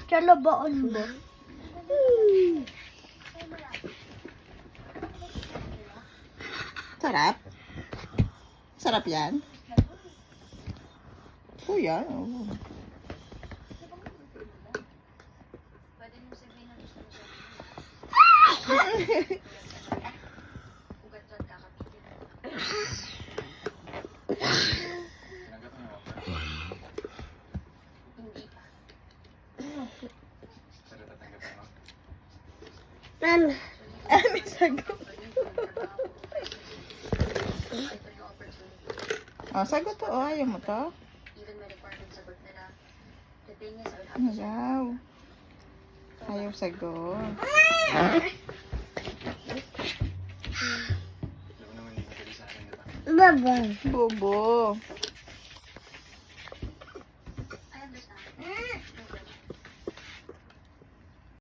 Chalabaan ba? Sarap? Sarap yan? Oh, yan. Oh. Nan. May sagot. Oh, sagot to. Oh, ayaw mo to? Ano daw? Ayaw sagot. Baba. Bobo.